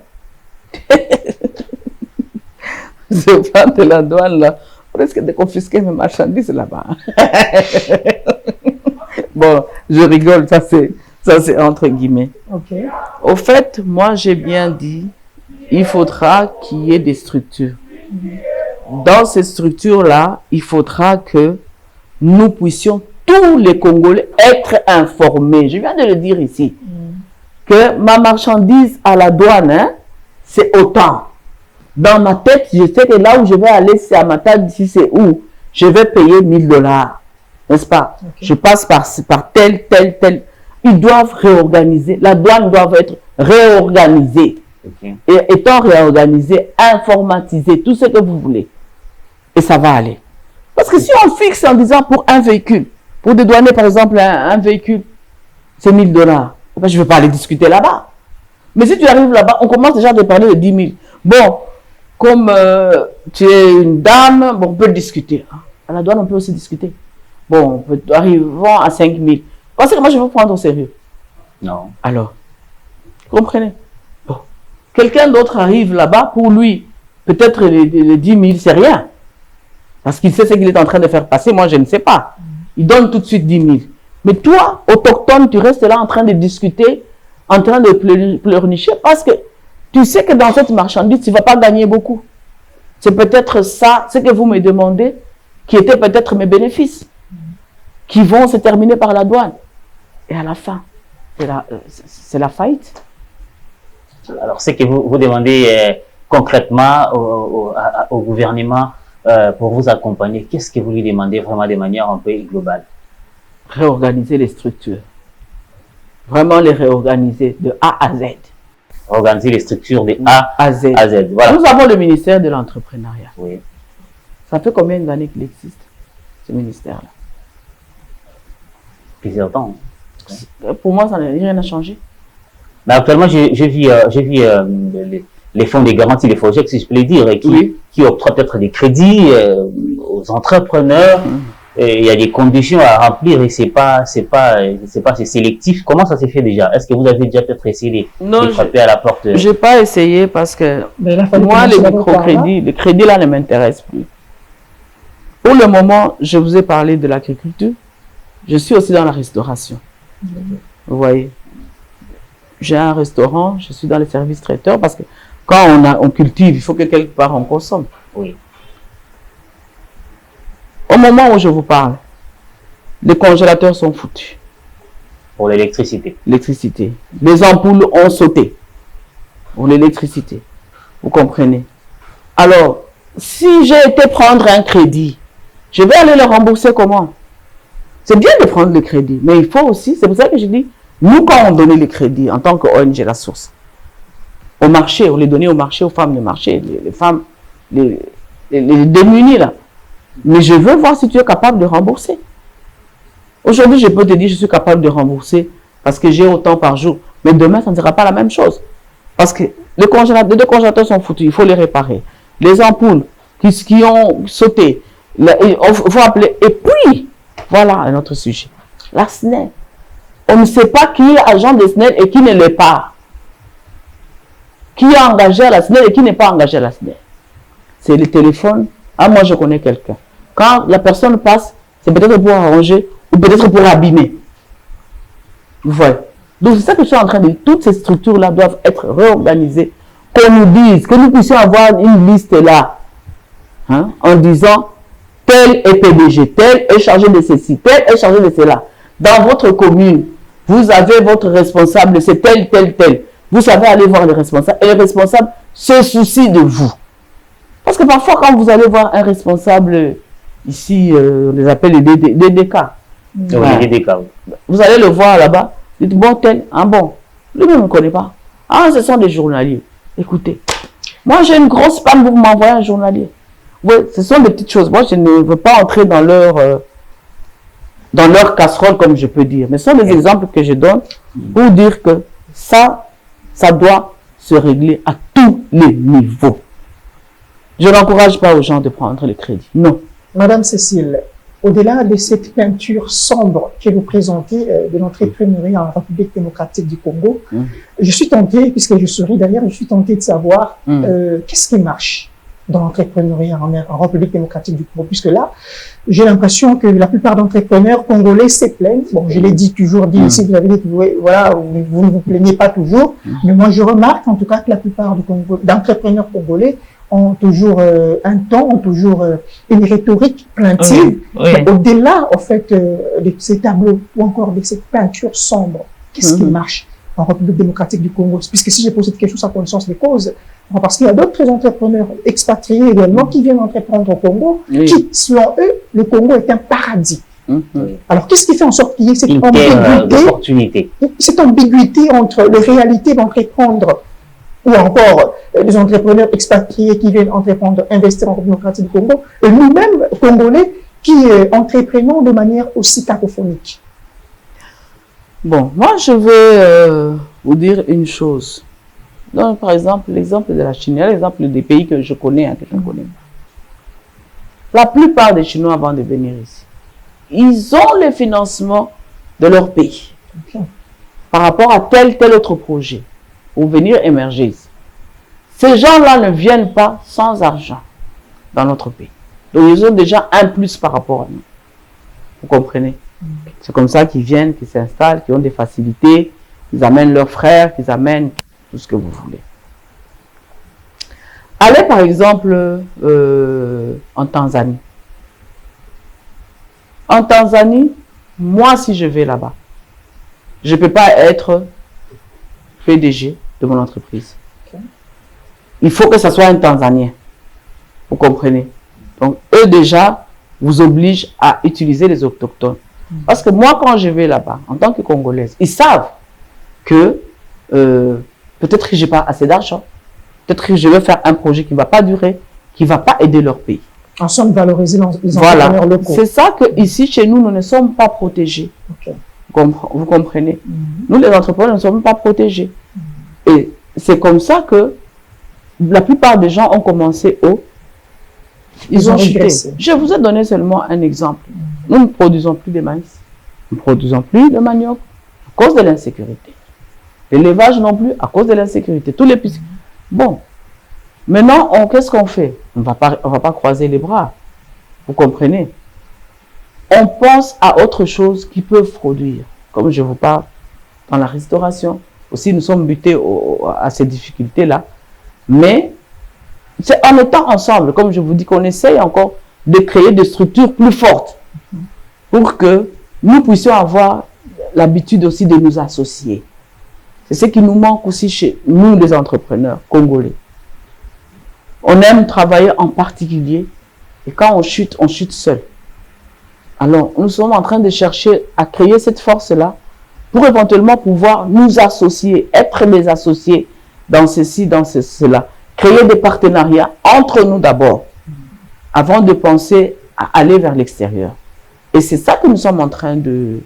Ce plan de la douane, là, on risque de confisquer mes marchandises là-bas. Bon, je rigole, ça c'est entre guillemets. Okay. Au fait, moi j'ai bien dit, il faudra qu'il y ait des structures. Dans ces structures-là, il faudra que nous puissions tous les Congolais être informés. Je viens de le dire ici. Que ma marchandise à la douane, hein, c'est autant. Dans ma tête, je sais que là où je vais aller, c'est à ma table d'ici, c'est où je vais payer 1000 $. N'est-ce pas? Okay. Je passe par tel. Ils doivent réorganiser. La douane doit être réorganisée. Okay. Et étant réorganisée, informatisée, tout ce que vous voulez. Et ça va aller. Parce que si on fixe en disant pour un véhicule, pour dédouaner par exemple un véhicule, c'est 1000 $. Ben, je ne vais pas aller discuter là-bas. Mais si tu arrives là-bas, on commence déjà à parler de 10 000. Bon, comme tu es une dame, bon, on peut discuter. À la douane, on peut aussi discuter. Bon, arrivons à 5 000. Parce que moi, je veux prendre au sérieux. Non. Alors, vous comprenez? Bon. Quelqu'un d'autre arrive là-bas, pour lui, peut-être les 10 000, c'est rien. Parce qu'il sait ce qu'il est en train de faire passer. Moi, je ne sais pas. Il donne tout de suite 10 000. Mais toi, autochtone, tu restes là en train de discuter, en train de pleurnicher, parce que tu sais que dans cette marchandise, tu ne vas pas gagner beaucoup. C'est peut-être ça, ce que vous me demandez, qui était peut-être mes bénéfices, qui vont se terminer par la douane. Et à la fin, c'est la faillite. Alors, ce que vous demandez concrètement au gouvernement pour vous accompagner, qu'est-ce que vous lui demandez vraiment de manière un peu globale? Réorganiser les structures. Vraiment les réorganiser de A à Z. Organiser les structures de A à Z. Voilà. Nous avons le ministère de l'entrepreneuriat. Oui. Ça fait combien d'années qu'il existe, ce ministère-là? Plusieurs temps. Pour moi, ça n'a rien à changer. Mais actuellement, j'ai vu les fonds de garantie, les FOGEC, si je peux le dire, qui octroient peut-être des crédits aux entrepreneurs. Et il y a des conditions à remplir et c'est sélectif. Comment ça s'est fait déjà? Est-ce que vous avez déjà peut-être essayé de frapper à la porte? Je n'ai pas essayé parce que moi, les microcrédits, les crédits là ne m'intéressent plus. Pour le moment, je vous ai parlé de l'agriculture. Je suis aussi dans la restauration. Vous voyez, j'ai un restaurant, je suis dans les services traiteurs parce que quand on cultive, il faut que quelque part on consomme. Oui. Au moment où je vous parle, les congélateurs sont foutus. Pour l'électricité. L'électricité. Les ampoules ont sauté. Pour l'électricité. Vous comprenez? Alors, si j'ai été prendre un crédit, je vais aller le rembourser comment? C'est bien de prendre le crédit, mais il faut aussi, c'est pour ça que je dis, nous quand on donnait les crédits en tant que ONG La Source, au marché, on les donnait au marché, aux femmes de marché, les femmes, les démunis là. Mais je veux voir si tu es capable de rembourser. Aujourd'hui, je peux te dire, je suis capable de rembourser parce que j'ai autant par jour. Mais demain, ça ne sera pas la même chose. Parce que les deux congélateurs sont foutus, il faut les réparer. Les ampoules qui ont sauté, il faut appeler. Et puis, voilà un autre sujet. La SNEL. On ne sait pas qui est agent de SNEL et qui ne l'est pas. Qui est engagé à la SNEL et qui n'est pas engagé à la SNEL. C'est le téléphone. Ah, moi, je connais quelqu'un. Quand la personne passe, c'est peut-être pour arranger ou peut-être pour abîmer. Vous voyez. Donc, c'est ça que je suis en train de dire. Toutes ces structures-là doivent être réorganisées. Qu'on nous dise, que nous puissions avoir une liste là, hein, en disant, tel est PDG, tel est chargé de ceci, tel est chargé de cela. Dans votre commune, vous avez votre responsable, c'est tel. Vous savez aller voir le responsable et le responsable se soucie de vous. Parce que parfois, quand vous allez voir un responsable, ici, on les appelle les DDK. Les DDK, oui. Vous allez le voir là-bas, dites, bon, tel, bon, lui-même ne connaît pas. Ah, ce sont des journaliers. Écoutez, moi j'ai une grosse panne pour m'envoyer un journalier. Oui, ce sont des petites choses. Moi, je ne veux pas entrer dans leur casserole, comme je peux dire. Mais ce sont des exemples que je donne pour dire que ça doit se régler à tous les niveaux. Je n'encourage pas aux gens de prendre le crédit. Non. Madame Cécile, au-delà de cette peinture sombre que vous présentez de l'entrepreneuriat en République démocratique du Congo, je suis tenté, puisque je souris derrière, je suis tenté de savoir qu'est-ce qui marche. dans l'entrepreneuriat en République démocratique du Congo, puisque là, j'ai l'impression que la plupart d'entrepreneurs congolais se plaignent. Bon, je l'ai toujours dit ici, vous avez dit, voilà, vous ne vous plaignez pas toujours, mais moi je remarque en tout cas que la plupart d'entrepreneurs congolais ont toujours un ton, ont toujours une rhétorique plaintive, au-delà, en fait, de ces tableaux ou encore de cette peinture sombre. Qu'est-ce qui marche en République démocratique du Congo? Puisque si j'ai posé cette question à connaissance des causes, parce qu'il y a d'autres entrepreneurs expatriés également qui viennent entreprendre au Congo, qui, selon eux, le Congo est un paradis. Alors, qu'est-ce qui fait en sorte qu'il y ait cette ambiguïté, cette ambiguïté entre la réalité d'entreprendre ou encore des entrepreneurs expatriés qui viennent entreprendre, investir en République démocratique du Congo, et nous-mêmes, Congolais, qui entreprenons de manière aussi cacophonique? Bon, moi, je vais vous dire une chose. Donc, par exemple, l'exemple de la Chine, l'exemple des pays que je connais, La plupart des Chinois, avant de venir ici, ils ont le financement de leur pays par rapport à tel autre projet pour venir émerger ici. Ces gens-là ne viennent pas sans argent dans notre pays. Donc, ils ont déjà un plus par rapport à nous. Vous comprenez? C'est comme ça qu'ils viennent, qu'ils s'installent, qu'ils ont des facilités, qu'ils amènent leurs frères, qu'ils amènent tout ce que vous voulez. Allez par exemple en Tanzanie. En Tanzanie, moi si je vais là-bas, je ne peux pas être PDG de mon entreprise. Il faut que ce soit un Tanzanien. Vous comprenez? Donc eux déjà vous obligent à utiliser les autochtones. Parce que moi quand je vais là-bas, en tant que Congolaise, ils savent que peut-être que je n'ai pas assez d'argent. Peut-être que je vais faire un projet qui ne va pas durer, qui ne va pas aider leur pays. En somme, valoriser les entrepreneurs locaux. C'est ça que ici, chez nous, nous ne sommes pas protégés. Vous comprenez? Nous, les entrepreneurs, ne sommes pas protégés. Et c'est comme ça que la plupart des gens ont commencé ils ont chuté. Je vous ai donné seulement un exemple. Nous ne produisons plus de maïs. Nous ne produisons plus de manioc à cause de l'insécurité. L'élevage non plus à cause de l'insécurité. Tous les petits. Bon. Maintenant, qu'est-ce qu'on fait? On va pas croiser les bras. Vous comprenez? On pense à autre chose qui peut produire. Comme je vous parle, dans la restauration. Aussi, nous sommes butés à ces difficultés-là. Mais, c'est en étant ensemble, comme je vous dis, qu'on essaye encore de créer des structures plus fortes pour que nous puissions avoir l'habitude aussi de nous associer. C'est ce qui nous manque aussi chez nous, les entrepreneurs congolais. On aime travailler en particulier et quand on chute seul. Alors, nous sommes en train de chercher à créer cette force-là pour éventuellement pouvoir nous associer, être des associés dans ceci, dans cela. Créer des partenariats entre nous d'abord, avant de penser à aller vers l'extérieur. Et c'est ça que nous sommes en train de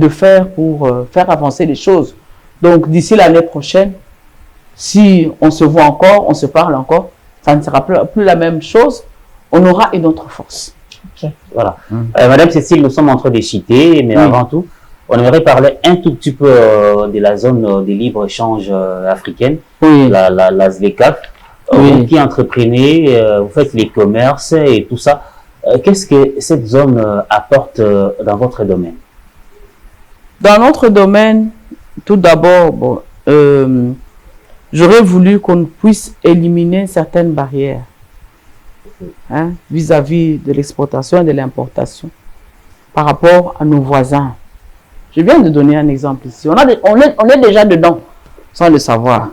faire pour faire avancer les choses. Donc, d'ici l'année prochaine, si on se voit encore, on se parle encore, ça ne sera plus la même chose. On aura une autre force. Voilà. Madame Cécile, nous sommes en train de citer, mais avant tout, on aimerait parler un tout petit peu de la zone de libre-échange africaine, la ZLECAf. Vous qui entreprenez, vous faites les commerces et tout ça. Qu'est-ce que cette zone apporte dans votre domaine? Dans notre domaine, tout d'abord, bon, j'aurais voulu qu'on puisse éliminer certaines barrières vis-à-vis de l'exportation et de l'importation par rapport à nos voisins. Je viens de donner un exemple ici. On est déjà dedans, sans le savoir.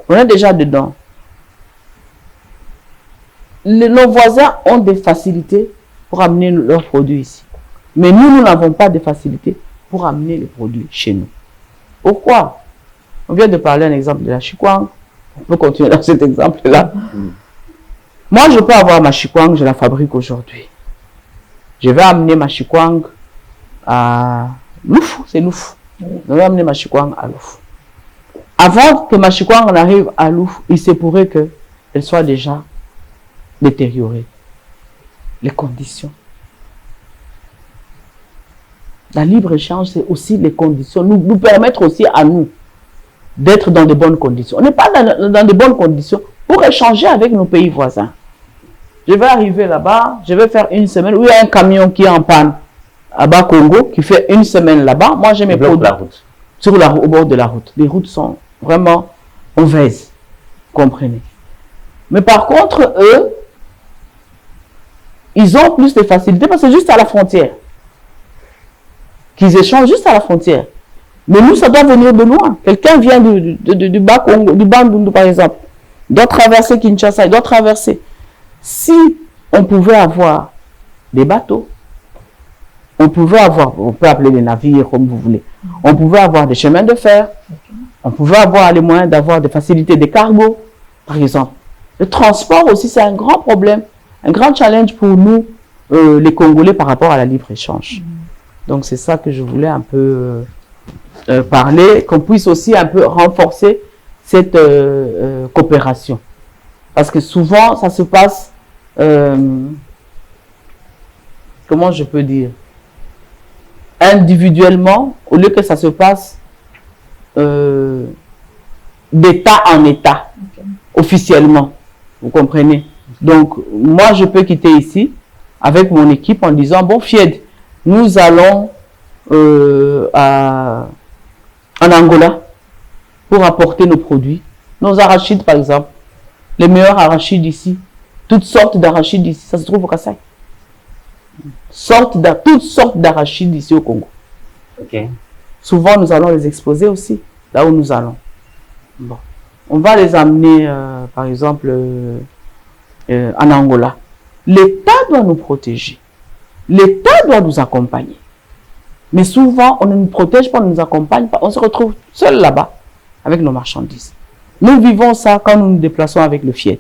On est déjà dedans. Nos voisins ont des facilités pour amener leurs produits ici. Mais nous n'avons pas de facilités pour amener les produits chez nous. Pourquoi? On vient de parler un exemple de la chikwang. On peut continuer dans cet exemple-là. Moi, je peux avoir ma chikwang, je la fabrique aujourd'hui. Je vais amener ma chikwang à Louf, c'est Louf. Je vais amener ma chikwang à Louf. Avant que ma chikwang arrive à Louf, il se pourrait qu'elle soit déjà détériorée. Les conditions. La libre-échange, c'est aussi les conditions. Nous permettre aussi à nous d'être dans de bonnes conditions. On n'est pas dans de bonnes conditions pour échanger avec nos pays voisins. Je vais arriver là-bas, je vais faire une semaine où il y a un camion qui est en panne à Bas-Congo, qui fait une semaine là-bas. Moi, j'ai mes produits sur au bord de la route. Les routes sont vraiment mauvaises, comprenez. Mais par contre, eux, ils ont plus de facilité parce que c'est juste à la frontière. Qu'ils échangent juste à la frontière. Mais nous, ça doit venir de loin. Quelqu'un vient du Bas-Congo, du Bandundu par exemple, il doit traverser Kinshasa, il doit traverser. Si on pouvait avoir des bateaux, on peut appeler des navires comme vous voulez, on pouvait avoir des chemins de fer, on pouvait avoir les moyens d'avoir des facilités des cargos, par exemple. Le transport aussi, c'est un grand problème, un grand challenge pour nous, les Congolais, par rapport à la libre-échange. Donc, c'est ça que je voulais un peu parler, qu'on puisse aussi un peu renforcer cette coopération. Parce que souvent, ça se passe, comment je peux dire, individuellement, au lieu que ça se passe d'état en état, officiellement. Vous comprenez? Donc, moi, je peux quitter ici avec mon équipe en disant, bon, Fied, nous allons en Angola pour apporter nos produits. Nos arachides, par exemple. Les meilleurs arachides ici. Toutes sortes d'arachides ici. Ça se trouve au Kassai. Toutes sortes d'arachides ici au Congo. Okay. Souvent, nous allons les exposer aussi, là où nous allons. Bon. On va les amener, par exemple, en Angola. L'État doit nous protéger. L'État doit nous accompagner. Mais souvent, on ne nous protège pas, on ne nous accompagne pas. On se retrouve seul là-bas avec nos marchandises. Nous vivons ça quand nous nous déplaçons avec le FIED.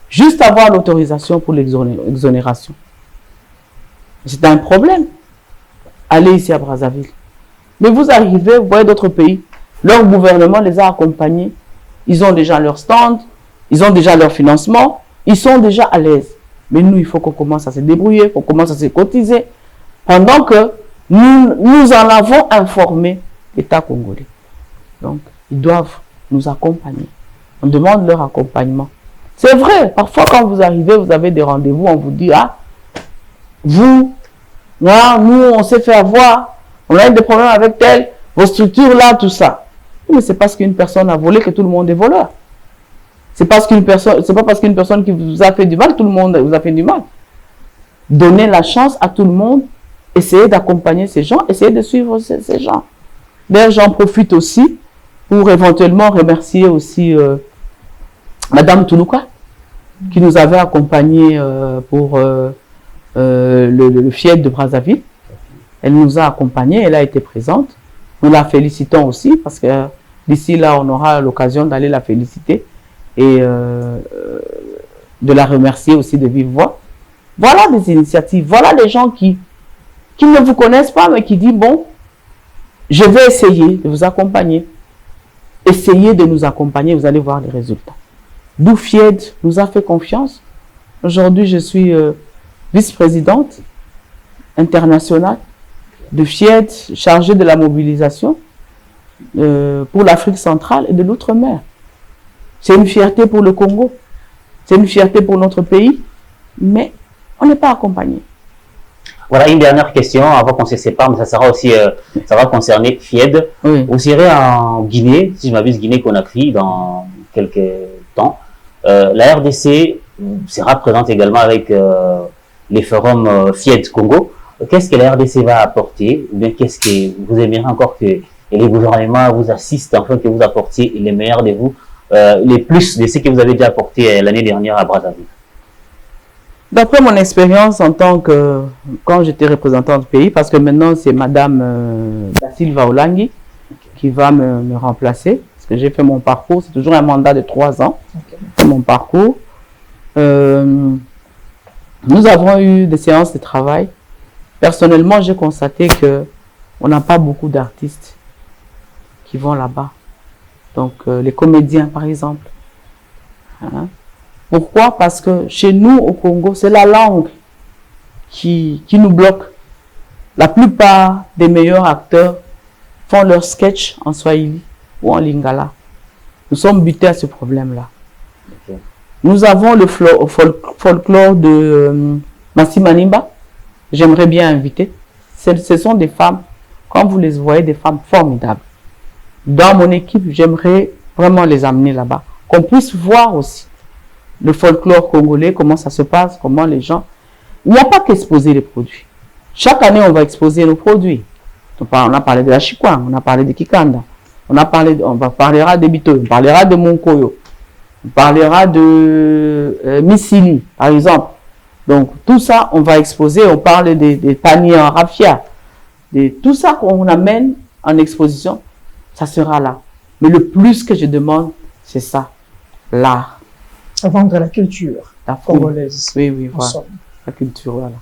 Juste avoir l'autorisation pour l'exonération. C'est un problème. Allez ici à Brazzaville. Mais vous arrivez, vous voyez d'autres pays. Leur gouvernement les a accompagnés. Ils ont déjà leur stand. Ils ont déjà leur financement. Ils sont déjà à l'aise. Mais nous, il faut qu'on commence à se débrouiller, qu'on commence à se cotiser. Pendant que nous en avons informé l'État congolais. Donc, ils doivent nous accompagner. On demande leur accompagnement. C'est vrai, parfois quand vous arrivez, vous avez des rendez-vous, on vous dit, ah, vous, là, nous, on s'est fait avoir, on a eu des problèmes avec tel, vos structures là, tout ça. Mais c'est parce qu'une personne a volé que tout le monde est voleur. C'est pas parce qu'une personne qui vous a fait du mal, tout le monde vous a fait du mal. Donnez la chance à tout le monde, essayez d'accompagner ces gens, essayez de suivre ces gens. D'ailleurs, j'en profite aussi pour éventuellement remercier aussi Madame Toulouka, qui nous avait accompagnés pour le FIED de Brazzaville. Elle nous a accompagnés, elle a été présente. Nous la félicitons aussi, parce que d'ici là, on aura l'occasion d'aller la féliciter et de la remercier aussi de vive voix. Voilà des initiatives, voilà des gens qui ne vous connaissent pas, mais qui disent, bon, je vais essayer de vous accompagner. Essayez de nous accompagner, vous allez voir les résultats. D'où FIED nous a fait confiance. Aujourd'hui, je suis vice-présidente internationale de FIED, chargée de la mobilisation pour l'Afrique centrale et de l'outre-mer. C'est une fierté pour le Congo, c'est une fierté pour notre pays, mais on n'est pas accompagné. Voilà une dernière question avant qu'on se sépare, mais ça sera aussi, ça va concerner FIED. Oui. Vous serez en Guinée, si je m'abuse, Guinée-Conakry, dans quelques temps. La RDC sera présente également avec les forums FIED Congo. Qu'est-ce que la RDC va apporter, ou bien qu'est-ce que vous aimeriez encore que les gouvernements vous assistent, afin que vous apportiez les meilleurs de vous, les plus de ce que vous avez déjà apporté l'année dernière à Brazzaville? D'après mon expérience en tant que, quand j'étais représentant du pays, parce que maintenant c'est Madame Da Silva Olangi qui va me remplacer, parce que j'ai fait mon parcours, c'est toujours un mandat de 3 ans, okay. Mon parcours. Nous avons eu des séances de travail. Personnellement, j'ai constaté que on n'a pas beaucoup d'artistes qui vont là-bas. Donc, les comédiens, par exemple. Hein? Pourquoi? Parce que chez nous, au Congo, c'est la langue qui nous bloque. La plupart des meilleurs acteurs font leurs sketchs en Swahili ou en Lingala. Nous sommes butés à ce problème-là. Okay. Nous avons le folklore de Massimanimba. J'aimerais bien inviter. Ce sont des femmes, quand vous les voyez, des femmes formidables. Dans mon équipe, j'aimerais vraiment les amener là-bas. Qu'on puisse voir aussi le folklore congolais, comment ça se passe, comment les gens... Il n'y a pas qu'exposer les produits. Chaque année, on va exposer nos produits. On a parlé de la Chikwan, on a parlé de Kikanda, on parlera de Bito, on parlera de Monkoyo, on parlera de Missili, par exemple. Donc, tout ça, on va exposer, on parle des paniers en raffia. Tout ça qu'on amène en exposition, ça sera là. Mais le plus que je demande, c'est ça, l'art. Vendre la culture congolaise. Oui, oui, voilà. La culture, voilà.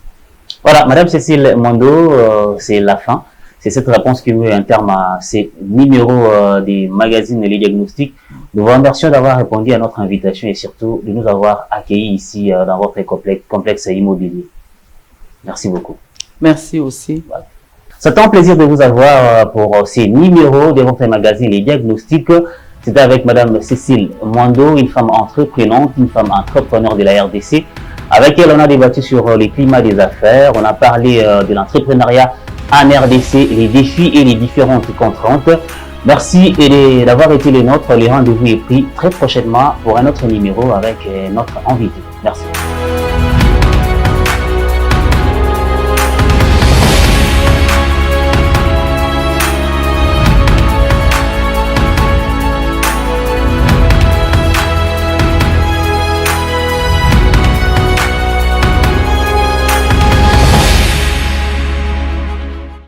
Voilà, Madame Cécile Mwando, c'est la fin. C'est cette réponse qui nous est un terme à ces numéros des magazines Les Diagnostics. Nous vous remercions d'avoir répondu à notre invitation et surtout de nous avoir accueillis ici dans votre complexe immobilier. Merci beaucoup. Merci aussi. Voilà. C'est un plaisir de vous avoir pour ces numéros de votre magazine Les Diagnostics. C'était avec Madame Cécile Mwando, une femme entreprenante, une femme entrepreneur de la RDC. Avec elle, on a débattu sur les climats des affaires, on a parlé de l'entrepreneuriat en RDC, les défis et les différentes contraintes. Merci d'avoir été les nôtres. Le rendez-vous est pris très prochainement pour un autre numéro avec notre invité. Merci.